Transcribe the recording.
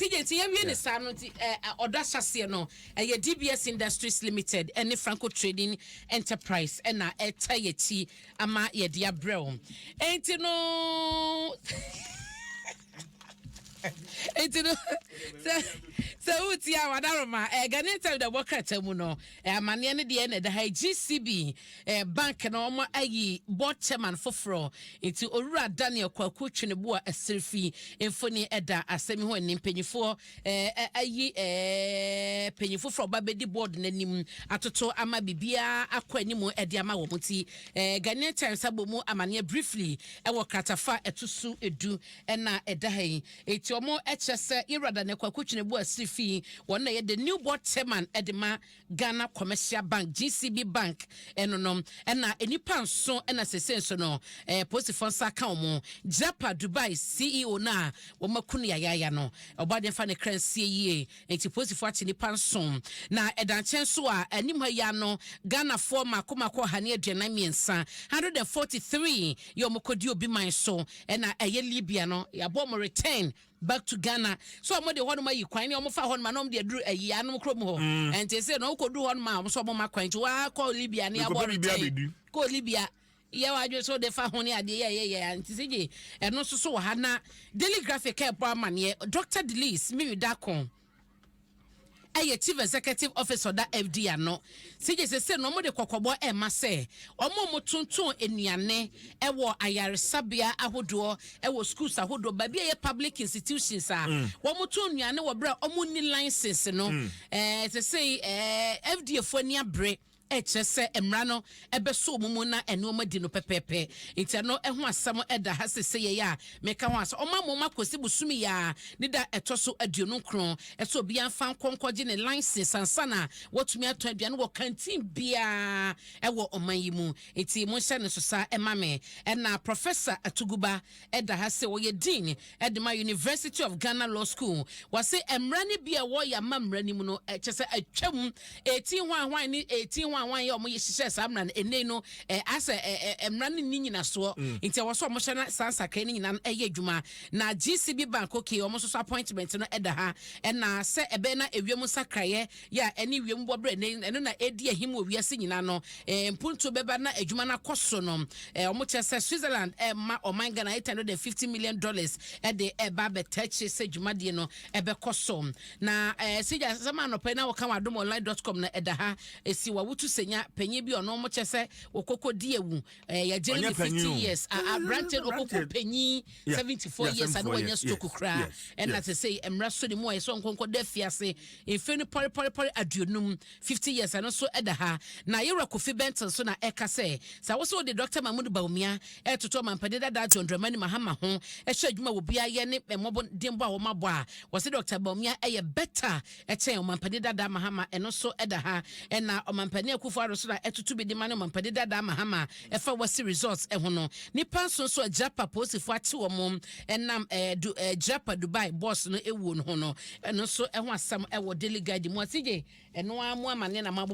CJ ti ye ni sa no ti oda hyase no ye DBS Industries Limited and Franco Trading Enterprise and ye ti ama ye dia brew enti no so uti ya wadaroma Ghanaian tell the worker temu no amane ne de na da GCB bank na omo ayi board chairman foforo enti Owura Daniel Kwaku Twinebo a Asirfi emfoni eda asemi ho ni mpanyifo ayi panyifo fro babedi board nanim atoto ama bibia akwanimu ede ama wo muti Ghanaian tell sabomu amane briefly wo kratafa etusu edu na eda hai eti omo echese irada ne Kwaku Twinebo Asirfi wona ye the new board chairman edema Ghana Commercial Bank GCB Bank enonom na enipa nso na sesenso no posifon saka omo Japa Dubai CEO na wo makunu yaya no obade fa ne kransie yie enti posifo ati nipa nso na edanchen so a anim ha ya no Ghana for makomako hane aduana miensa 143 yo mokodi obi man so na eye Libya no ya bom return back to Ghana so mo de hono mayi kwan ne omo fa hono ma no de duru ayi anom krom ho enti se no kodu hono ma so mo makwan ti wa call Libya ne abo return ko Libya ya wadwe so de fa hone ade ye anti seje eno so ha na Daily Graphic e po amane Dr. Delis mi dakon Chief Executive Officer da FD ano seje se no mo de kokobo e ma se omo motuntun enuane e wo ayaresabia ahodo e wo schools ahodo ba bia ye public institutions a wo motun nuane wo bra omo ni license no se say FD fo ni abre echese emra no ebeso mumu na enoma di no pepepe enti no eho asam eda ha sese ye ya meka ho aso oma moma kosi busumi ya ni da etoso aduonu kron eso bia fan konkoje ne license ansana wotumi ato aduane wo canteen bia ewo oman yi mu enti mo hye ne so sa emame na Professor Atuguba eda ha se wo ye dean edema University of Ghana Law School wase emra ne bia wo ya mamra ni mu no echese atwam 18 ni 18 wan ye omo ye hihye samra ene no asa emra ni nyina so nti wo so omo hye na sansa kan ni nyina eye adwuma na GCB Bank okay omo so appointment no eda ha na se Abena ewiem sakraye ya ene wiem bobre ene na edi ahim owiase nyina no mpunto beba na adwuma na koso no omo chese Switzerland ma oman Ghana $850 million de eba betachi se adwuma de no ebe koso na sija sama no pe na wo kan adomonline.com na eda ha esi wa wutu senya penye bi ono mo chese okoko di ewu ya jeli 50 years a branch okoko penyi 74 years and when you stoku kra and as I say emra so ni mo so nkonko da fiase efeni pore aduonum 50 years and so eda ha na yera Kofi Benton so na eka se sa wo so de Dr. Mahmoud Baumia etoto mampade da John Dramani Mahama ho ehwe adwuma wo bia ye ne mobo dembo a wo mabo a wo se Dr. Baumia eye better echen o mampade da Mahama eno so eda ha na o mampane akufo aro so na etutu bi de mane mampade da Mahama efa wasi results ehono ni panso so Japa posifo ati wo mom enam Japa Dubai boss no ewu no ho no eno so eho asam ewo Daily Guide mo asije eno amu amane na mabo